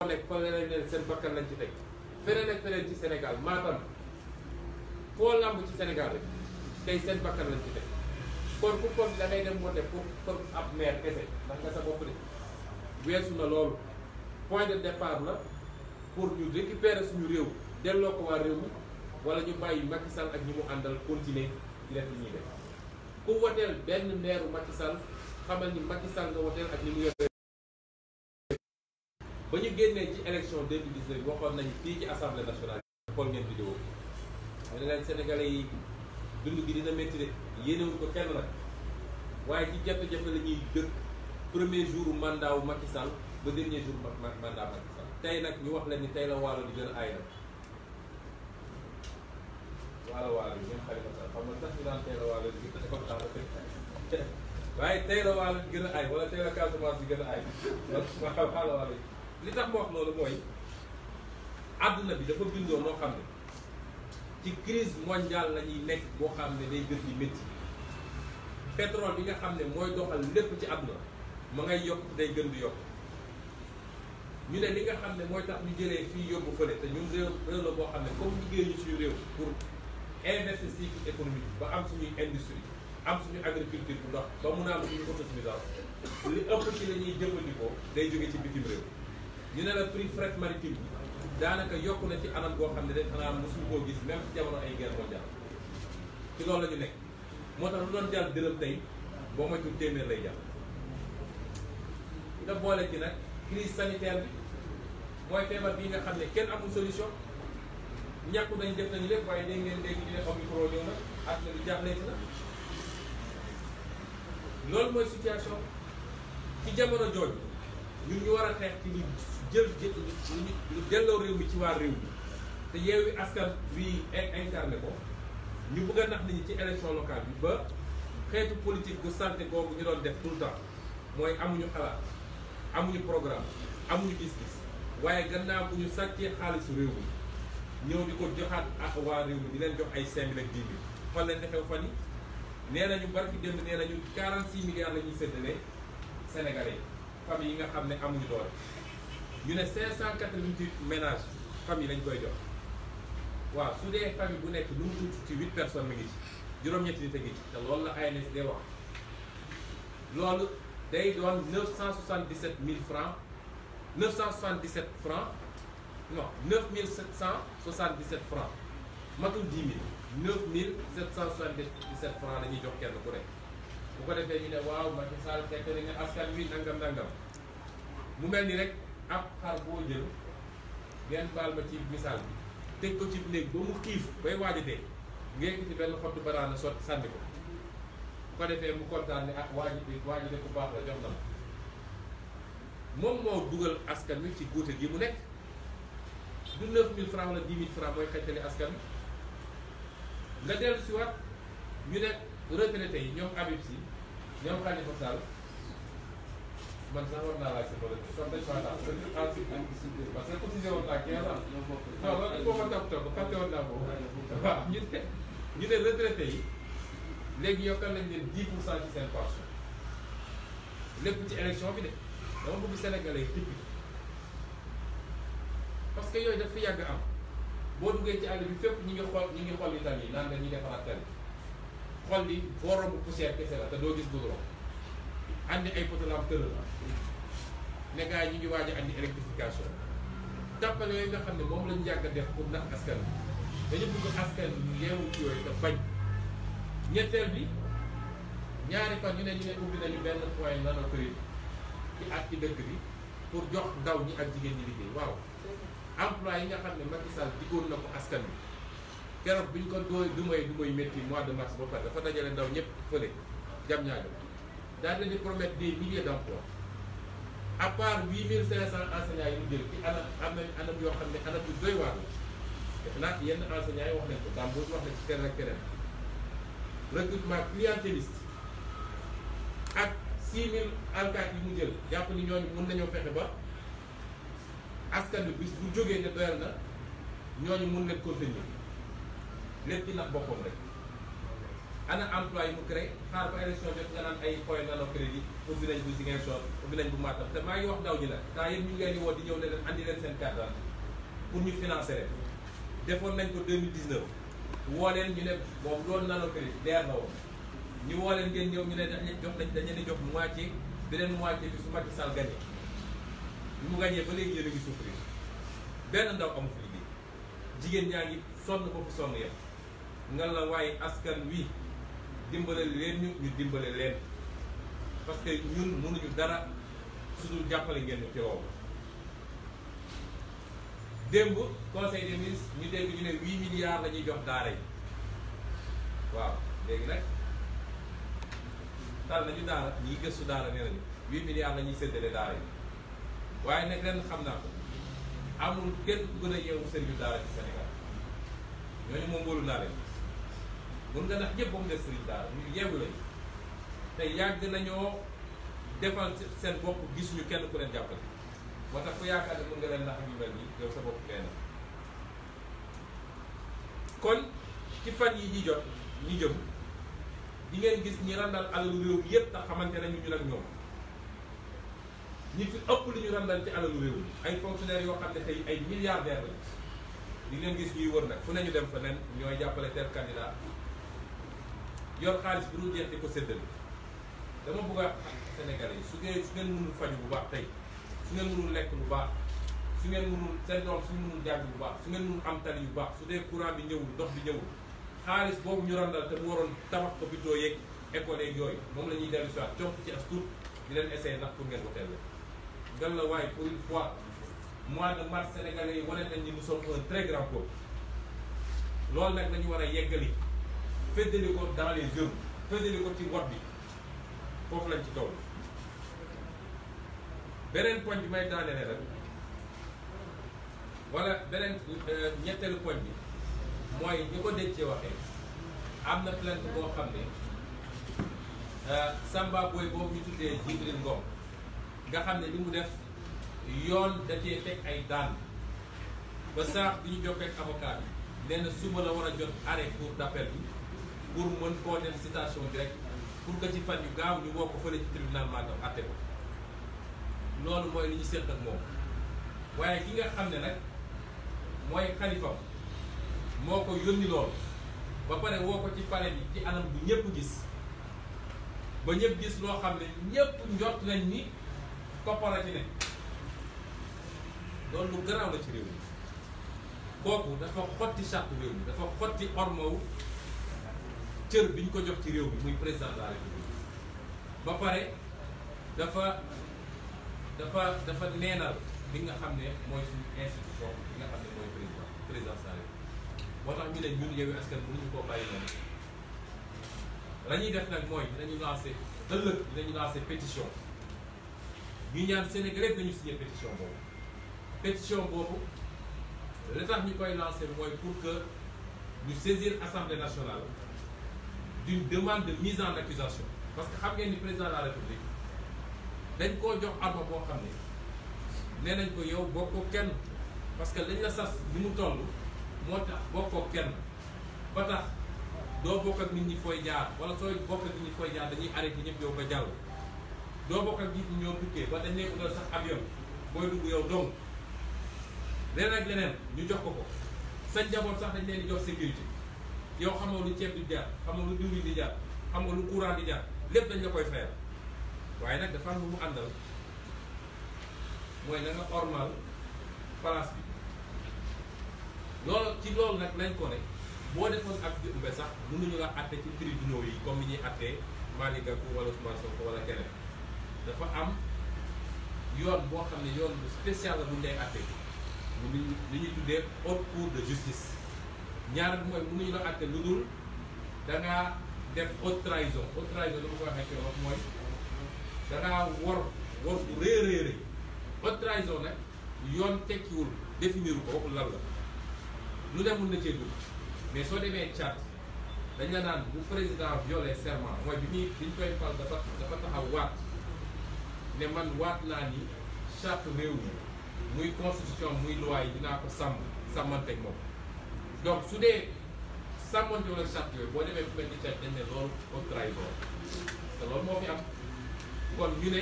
nekk fa leneen seen bakkan lañ ci teg feneen ak feneen ci Sénégal Matam foo lamb ci Sénégal rek tey seen bakkan lañ ci teg kon ku foog da ngay dem woote pour ab maire kese ndax nga sa bopp de weesu na loolu point de départ la pour ñu récupérer suñu réew delloo ko waa réew mi wala ñu bàyyi Macky Sall ak ñi mu àndal continuer di def li ñuy def ku woteel benn maire Macky Sall xamal ni Macky Sall nga woteel ak ni mu yore. ba ñu génnee ci élection 2019 waxoon nañu fii ci assemblée nationale xool ngeen vidéo xam ne leen sénégalais yi dund gi dina métti de yéenewuñ ko kenn nag waaye ci jafe-jafe la ñuy dëkk premier jour mandat wu Macky Sall ba dernier jour mandat Macky Sall tey nag ñu wax leen ni tey la waalo di gën a aay nag waalo yi ngeen xarit Sall xam nga sax ñu naan tey la waalo di gën a kontaan waaye tey la waalo di gën a aay wala tey la Casamance di gën a aay waalo yi li tax ma wax loolu mooy àdduna bi dafa bindoo noo xam ne ci crise mondiale la ñuy nekk boo xam ne day gën di métti pétrole bi nga xam ne mooy doxal lépp ci àdduna ma ngay yokk day gën di yokk ñu ne li nga xam ne mooy tax ñu jëlee fii yóbbu fële te ñun réew la boo xam ne comme liggéey ñu suñu réew pour investir cycle économique ba am suñuy industrie am suñu agriculture bu ndox ba mun a am suñu autosuffisance li ëpp ci la ñuy jëfandikoo day jóge ci bitim réew ñu ne la prix fret maritime bi daanaka yokku na ci anam boo xam ne dañ xanaa mosuñu koo gis même ci jamono ay guerre mondiale ci loolu la ñu nekk moo tax lu doon jàll dërëm tey boo moytuwul téeméer lay jàll. nga boole ci nag crise sanitaire bi mooy feebar bii nga xam ne kenn amul solution ñàkku nañ def nañu lépp waaye dégg ngeen dégg ñu ne Omicron ñëw na ak na lu jaaxleeti na loolu mooy situation ci jamono jooju ñun ñu war a xeex ci li ñu delloo réew mi ci waa réew mi te Yewwi Askan Wi incarné ko ñu bëgg a nax nit ñi ci élection locale bi ba xeetu politique bu santé boobu ñu doon def tout le temps mooy amuñu xalaat amuñu programme amuñu gis-gis waaye gannaaw bu ñu sàccee xaalisu réew mi ñëw di ko joxaat ak waa réew mi di leen jox ay 5 000 ak 10 000 fan leen defew fan yi nee nañu barki démb nee nañu 46 milliards la ñuy séddale Sénégalais yi famille yi nga xam ne amuñu doole ñu ne 588 ménages famille lañ koy jox waaw su dee famille bu nekk lu mu tuuti ci 8 personnes mi ngi ci juróom-ñetti nit a ngi ci te loolu la ANSD wax loolu day doon 977 000 francs 977 francs non 9777 francs matul 10 000 9777 francs la ñuy jox kenn ku nekk bu ko defee ñu ne waaw Macky Sall fekk na nga askan wi nangam mu mel ni rek ab xar boo jël ngeen baal ma ci misaal bi teg ko ci néeg ba mu xiif bay waaj a dee ngeen ci benn xottu banaana sotti sànni ko bu ko defee mu kontaan ne ak waa ji de ku baax la jox na ma moom moo dugal askan wi ci guute gi mu nekk du 9000 francs wala 10 000 francs mooy xettali askan wi nga dellu si waat ñu ne retraité yi ñoom Habib Sy ñoom Khalifa Sall man sax war naa laaj sa bopp comme dañ faa daal parce que cotisé woon naa 15 ans non loolu il faut ma topp fàtte woon naa boobu waaw ñu ne retraité yi léegi yokkal nañ leen 10% ci seen pension lépp ci élection bi de dama bëgg Sénégalais yi xippi parce que yooyu daf fi yàgg am boo duggee ci àll bi fépp ñi ngi xool itam yi naan dañuy defaraat tali xool li boo romb poussière kese la te doo gis goudron andi ay potelam tëral ne gars yi ñu ngi waaj a andi électrification tàppale yooyu nga xam ne moom lañu yàgg a def pour nax askan bi dañu bëgg askan bi yeewu ci yooyu te bañ ñetteel bi ñaari fan ñu ne ubbi nañu benn point nano crédit ci at ci dëkk bi pour jox ndaw ñi ak jigéen ñi liggéey waaw emploi yi nga xam ne Macky Sall diggoon na ko askan bi keroog bi ñu ko du may métti mois de mars ba pare dafa dajale ndaw ñëpp fële jam ñaajo daal leen di promettre des milliers d'emplois à part 8500 enseignants yi mu jël ci anam yoo xam ne anam yu doy waar la def naa yenn enseignants yi wax nañ ko Dambou wax na ci keneen ak keneen recrutement clientéliste ak 6000 alkaati yi mu jël jàpp ni ñooñu mun nañoo fexe ba askan bi bis bu jógee ne doyal na ñooñu mun leen contenir lépp ci nax boppam rek ana emploi yi mu créé xaar ba élection jot nga naan ay point nano crédit ubbi nañ bu Ziguinchor ubbi nañ bu Matam te maa ngi wax ndaw ñi la temps yëpp ñu ngi leen di woo di ñëw ne leen andi leen seen carte pour ñu financer leen defoon nañ ko 2019 woo leen ñu ne boobu loolu nano crédit leer na woon ñu woo leen ngeen ñëw ñu ne dañ leen di jox moitié beneen moitié bi su Macky Sall gagné bi mu gagné ba léegi yéen a ngi souffrir benn ndaw amu fi liggéey jigéen ñaa ngi sonn ba fi sonn yem nga la waaye askan wi dimbale leen ñu dimbale leen parce que ñun mënuñu dara su dul jàppale ngeen ñu ci loolu. démb conseil des ministres ñu dégg ñu ne 8 milliards la ñuy jox daara yi waaw léegi nag tal nañu daara ñiy gëstu daara nee nañu 8 milliards la ñuy séddale daara yi waaye nag ren xam naa ko amul kenn ku gën a yeewu sëriñu daara ci Sénégal ñooñu moom wóolu naa leen mun nga nax ñëpp ba mu des sëriñ daara ñu yeewu lañu te yàgg nañoo defal seen bopp gisuñu kenn ku leen jàppale moo tax ku yaakaar ne mën nga leen nax ñu mel nii yow sa bopp kenn kon ci fan yi ñi jot ñi jëm di ngeen gis ñi randal alalu réew mi yëpp tax xamante nañu ñu nag ñoom ñi fi ëpp lu ñu randal ci alalu réew mi ay fonctionnaires yoo xam ne tey ay milliardaires lañ di ngeen gis ñuy wër nag fu nañu dem fa nen ñooy jàppale tel candidat yor xaalis bu dul jeex di ko séddale dama bëgg a Sénégalais yi su ngeen mënul faju bu baax tey su ngeen mënul lekk bu baax su ngeen mënul seen doom su mënul jàng bu baax su ngeen mënul am tali yu baax su dee courant bi ñëwul ndox bi ñëwul xaalis boobu ñu randal te mu waroon tabax hôpitaux yeeg école yeeg yooyu moom la ñuy dellu si waat copp ci as tuut di leen essayer ndax pour ngeen ko teel gal la waaye pour une fois mois de mars sénégalais yi wane nañ ni nous sommes un très grand peuple loolu nag nañu war a yeggali féddali ko dans les urnes féddali ko ci vote bi foofu lañ ci toll. beneen poñ bi may daanele rek wala beneen ñetteelu poñ bi mooy ñi ko déggee waxee am na plainte boo xam ne Samba Boy boobu ñu tuddee Jibril Ngom nga xam ne li mu def yoon da cee teg ay daan ba saax bi ñu jokkee ak avocat bi nee na suba la war a jot arrêt cour d'appel bi pour mën koo dem citation directe pour que ci fan yu gaaw ñu woo ko fële ci tribunal Matam atte ko loolu mooy li ñu seet ak moom waaye ki nga xam ne nag mooy xalifam moo ko yónni loolu ba pare woo ko ci palais bi ci anam bu ñëpp gis ba ñëpp gis loo xam ne ñëpp njort nañ ni koppara ci ne loolu lu garaaw la ci réew mi kooku dafa xotti charte réew mi dafa xotti ormawu cër bi ñu ko jox ci réew mi muy président de la république ba pare dafa neenal li nga xam ne mooy suñu institution bi nga xam ne mooy président de la république moo tax ñu ne ñun Yewwi Askan Wi mënuñu koo bàyyi noonu la ñuy def nag mooy dinañu lancé ëllëg dinañu lancé pétition ñu ñaan Sénégalais dañu signé pétition boobu li tax ñu koy lancé mooy pour que ñu saisir Assemblée nationale d'une demande de mise en accusation parce que xam ngeen ni président de la République dañ koo jox arme boo xam ne nee nañ ko yow bokkoo kenn parce que lañ la sas bi mu toll moo tax bokkoo kenn ba tax doo bokk ak nit ñi fooy jaar wala sooy bokk ak nit ñi fooy jaar dañuy arrêté ñëpp yow ba jàll doo bokk ak nit ñi ñoo tukkee ba dañ lay utal sax avion booy dugg yow dong leneen ak leneen ñu jox ko sa njaboot sax dañ leen di jox sécurité yow xamoo lu ceeb di jaar xamoo lu diwlin di jaar xam nga lu courant di jaar lépp dañ la koy fayal waaye nag dafa am lu mu àndal mooy na nga ormal place bi loolu ci loolu nag lañ ko ne boo defoon ak jumbe sax mënuñu la atte ci tribunaux yi comme ni ñuy attee Malick Gakou wala Ousmane Sonko wala keneen dafa am yoon boo xam ne yoon bu spécial la bu ñu lay atte li ñuy tuddee haute cour de justice ñaar bi mooy mënuñu la atte lu dul dangaa def haute trahison dama ko waxee ci wax mooy dangaa wor bu réeréeré haute trahison nag yoon tekkiwul définir ko waxul lan la lu ne mun na cee dugg mais soo demee charte dañ la naan bu président violé serment mooy bi ñu koy fal dafa taxaw waat ne man waat naa ni charte réew mi muy constitution muy loi yi dinaa ko sàmmanteeg moom donc su dee sàmmonte wala charte yooyu boo demee fu mel ni Tchad dañ ne loolu haute trahison te loolu moo fi am kon ñu ne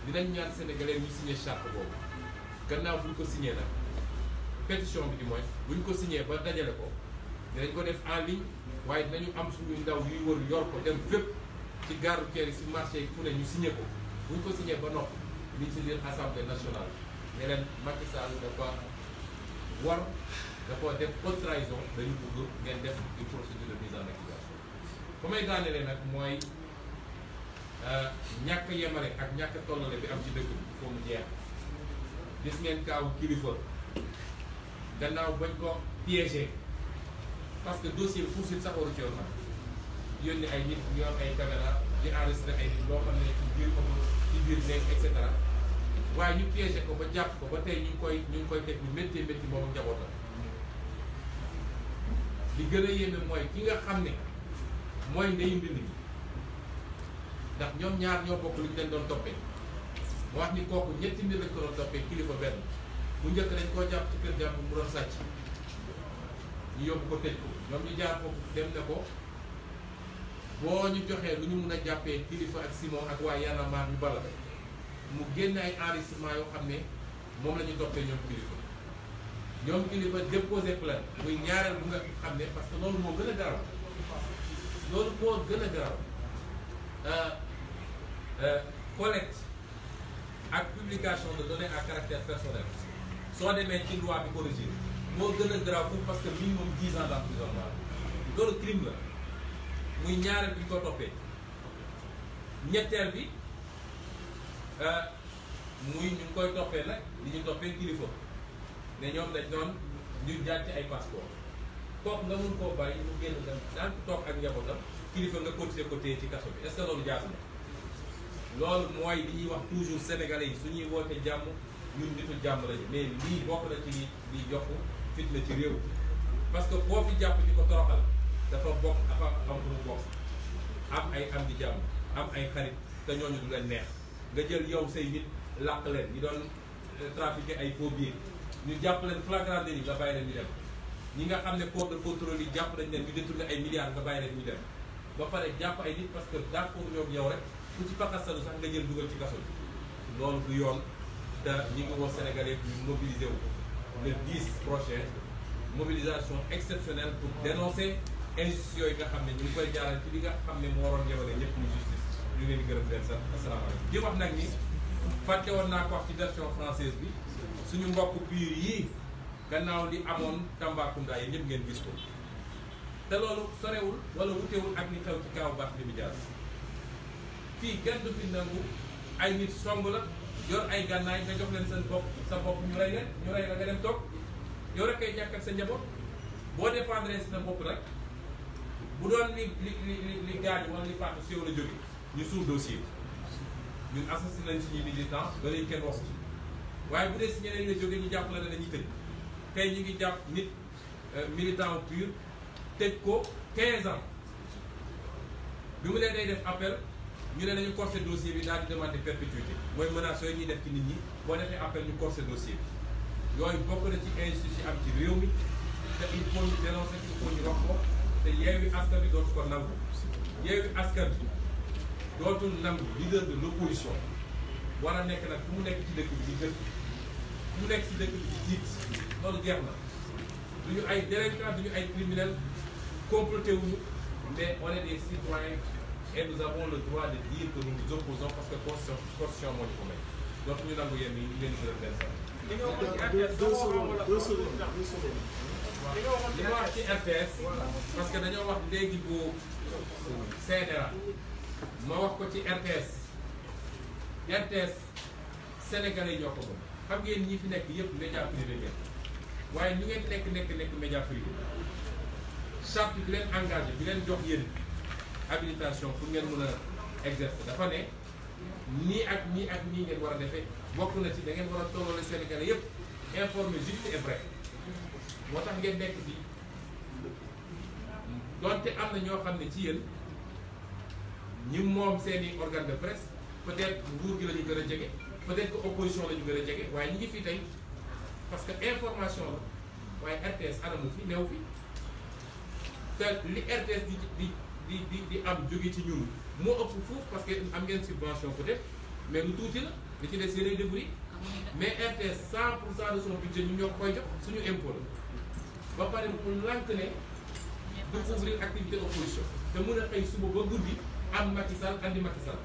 dinañ ñaan sénégalais ñu signé charte boobu gannaaw buñ ko signé nag pétition bi du moins buñ ko signé ba dajale ko dinañ ko def en ligne waaye dinañu am suñuy ndaw yuy wër yor ko dem fépp ci gare routière yi si marché yi fu ne ñu signé ko buñ ko signé ba noppi liñ si leen assemblée nationale ne leen Macky Sall dafa war dafa def haute trahison dañu bëgg ngeen def une procédure de mise en accusation fa may daanelee nag mooy ñàkk yemale ak ñàkk tollale bi am ci dëkk bi foo mu jeex gis ngeen kaawu kilifa gannaaw bañ ko piégé parce que dossier bi poursuite sax waru ci yoon nag yónni ay nit ñu am ay caméra di enregistré ay nit loo xam ne ci biir nekk et cetera waaye ñu piégé ko ba jàpp ko ba tey ñu ngi koy def lu métti métti moom ak njabootam li gën a yéeme mooy ki nga xam ne mooy ndeyu mbind mi ndax ñoom ñaar ñoo bokk lu ñu leen doon toppee mu wax ni kooku ñetti mbir lañ ko doon toppee kilifa benn bu njëkk dañ koo jàpp ci kër jàpp mu doon sàcc ñu yóbbu ko tëj ko ñoom ñu jaar foofu dem ne ko boo ñu joxee lu ñu mun a jàppee kilifa ak Simon ak waa Y'en a marre ñu bala mu génn ay enregistrement yoo xam ne moom la ñu toppee ñoom kilifa déposé plainte muy ñaareel bu nga xam ne parce que loolu moo gën a garaw collecte ak publication de données à caractère personnel soo demee ci loi bi corrigé moo gën a garaaw foofu parce que minimum 10 ans d'emprisonnement loolu crime la muy ñaareel bi ñu ko toppee ñetteel bi muy ñu ngi koy toppee nag li ñu toppee kilifa ne ñoom dañ doon ñu jaar ci ay passeport kooku nga mun koo bàyyi mu génn dem daan toog ak njabootam kilifa nga continuer ko téye ci kaso bi est-ce que loolu jaatu na loolu mooy li ñuy wax toujours sénégalais yi suñuy woote jàmm ñun nitu jàmm lañu mais lii bokk na ci li yokk fitna ci réew parce que boo fi jàpp di ko toroxal dafa bokk dafa am fu mu bokk am ay am di jàmm am ay xarit te ñooñu du leen neex nga jël yow say nit làq leen ñu doon trafiqué ay faux billets ñu jàpp leen flagrant délit nga bàyyi leen ñu dem ñi nga xam ne corps de contrôle yi jàpp nañ leen ñu détourné ay milliards nga bàyyi leen ñu dem ba pare jàpp ay nit parce que d'accord ñoom yow rek ku ci pakkastalu sax nga jël dugal ci kaso bi loolu du yoon te ñi ngi woo Sénégalais ñu mobilisé wu le 10 prochain mobilisation exceptionnelle pour dénoncer injustice yooyu nga xam ne ñu ngi koy jaaral ci li nga xam ne moo waroon yemale ñëpp ñu justice ñu ngi leen di gërëm leen sax asalaamaaleykum di wax nag ni fàtte woon naa ko wax ci version française bi suñu mbokk piir yii gannaaw li amoon Tambacounda yi ñëpp ngeen gis ko te loolu sorewul wala wutewul ak ni xew ci kaw Barthélémy Dias fii kenn du fi nangu ay nit song la yor ay gànnaay nga jox leen seen bopp sa bopp ñu rey leen ñu rey la nga dem toog yow rek kay ñàkk ak sa njaboot boo défendre sa bopp nag bu doon li gaañu wala li faatu si yow la jóge ñu suul dossier ñun assassiné nañ suñuy militant ba léegi kenn waxu ci waaye bu dee si ñeneen la jóge ñu jàpp la ne dañuy tëj tey ñu ngi jàpp nit militant pur tëj ko 15 ans bi mu leen day def appel ñu ne nañu corser dossier bi daal di demander perpétuité mooy menaces yooyu ñuy def ci nit ñi boo defee appel ñu corser dossier bi yooyu bokk na ci injustice yi am ci réew mi te il faut ñu dénoncer il faut ñu wax ko te Yewwi Askan Wi dootu ko nangu Yewwi Askan Wi dootul nangu leader de l'opposition war a nekk nag fu mu nekk ci dëkk bi di gëstu fu mu nekk ci dëkk bi di tiit loolu jeex na duñu ay délinquants duñu ay criminels comploté wuñu mais on est des citoyens et nous avons le droit de dire que nous nous opposons parce que constitution moo ñu ko may donc ñu nangu yéen ñi ñu leen gërëm benn sax. li ma wax ci RTS parce que dañoo wax léegi bu CNRA ma wax ko ci RTS sénégalais yi ñoo ko moom xam ngeen ñi fi nekk yëpp média privé ngeen waaye ñu ngeen nekk média privé charte bi leen engagé bi leen jox yéen habilitation pour ngeen mën a exercer dafa ne nii ak nii ak nii ngeen war a defee bokk na ci da ngeen war a tolloole sénégalais yëpp informé juste et vrai moo tax ngeen nekk fii donte am na ñoo xam ne ci yéen ñi moom seeni organe de presse peut-être nguur gi la ñu gën a jege peut-être que opposition la ñu gën a jege waaye ñu ngi fii tey parce que information la waaye RTS anamu fi neew fi te li RTS di am jóge ci ñun moo ëpp fuuf parce que am ngeen subvention peut-être mais lu tuuti la li ci des yéenay débrouiller mais RTS 100% de son budget ñu ñoo koy jox suñu impôt la ba pare mu lànk ne du couvrir activité opposition te mun a xëy suba ba guddi am Macky Sall andi Macky Sall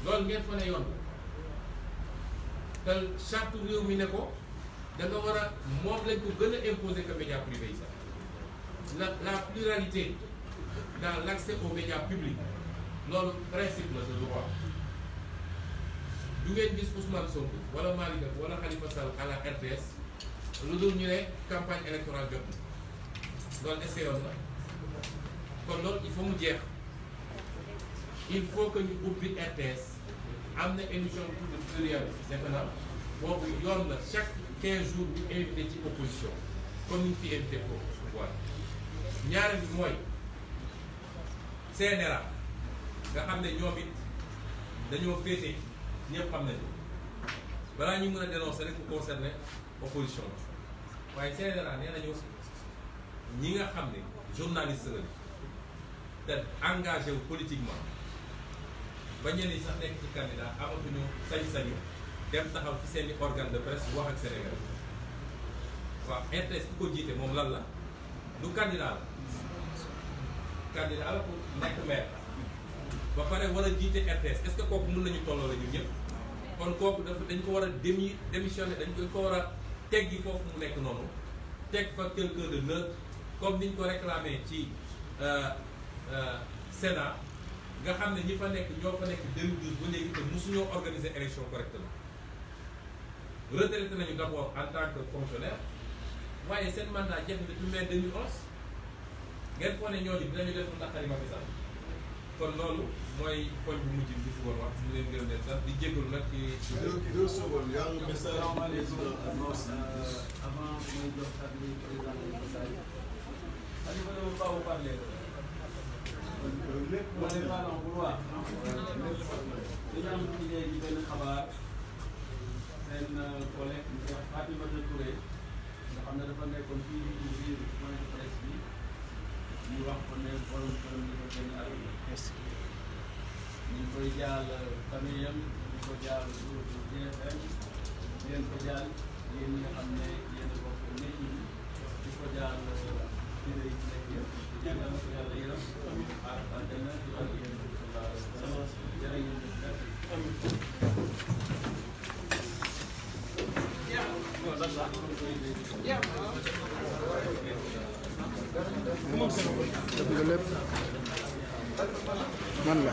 loolu ngeen fa ne yoon te charte réew mi ne ko da nga war a moom lañ ko gën a imposer que médias privés yi sax la pluralité dans l'accès aux médias publics loolu principe la de droit du ngeen gis Ousmane Sonko wala Malick wala Khalifa Sall à la RTS lu dul ñu ne campagne électorale jot na loolu est-ce que yoon la kon loolu il faut mu jeex il faut que ñu ubbi RTS am na émission de pluriel defe naa boobu yoon la chaque 15 jours ñu invité ci opposition comme ni ñu fi invité ko voilà ñaareel bi mooy CNRA nga xam ne ñoom it dañoo féete ñëpp xam nañu balaa ñu mën a dénoncer rek mu concerné opposition la waaye CNRA nee nañu ñi nga xam ne journaliste la te engagé wu politiquement ba ñenn ñi sax nekk ci candidat amatuñu sañ-sañu dem taxaw ci seeni organe de presse wax ak Sénégal waaw RTS ku ko jiite moom lan la du candidat la candidat la pour nekk maire ba pare war a jiite RTS est-ce que kooku mën nañu tolloo la ñun ñëpp kon kooku dañ ko war a démissionner dañ ko war a teggi foofu mu nekk noonu teg fa quelqu'un de neutre comme niñ ko réclamé ci Sénat nga xam ne ñi fa nekk ñoo fa nekk 2012 ba léegi te mosuñoo organiser élection correctement retraité nañu d'abord en tant que fonctionnaire waaye seen mandat jeex na depuis mai 2011 ngeen foog ne ñooñu dinañu def naqari Macky Sall kon loolu mooy poñ bu mujj bi fi woon wax ñu leen gërëm leen sax di jégalu nag ci. deux secondes y a un message. Avant mooy jox kàddu gi président de l'Assemblée. Aliou Badara Ba vous parler. lépp moo leen maanaam bu wax. dañu am ci léegi benn xabaar seen collègue monsieur Fatimata Touré nga xam ne dafa nekkoon fii di biir point de presse bi ñu wax ko ne borom këram ñu ko génn àdduna. ñu ngi koy jaal famille am ñu ko jaal groupe GFM di leen ko jaal yéen ñi nga xam ne yéen a bokk nit ñi di ko jaal kii lay nekk yëpp di ñaanal ko yàlla yërëm ak àddina di ak yéen jërë ngeen lépp man la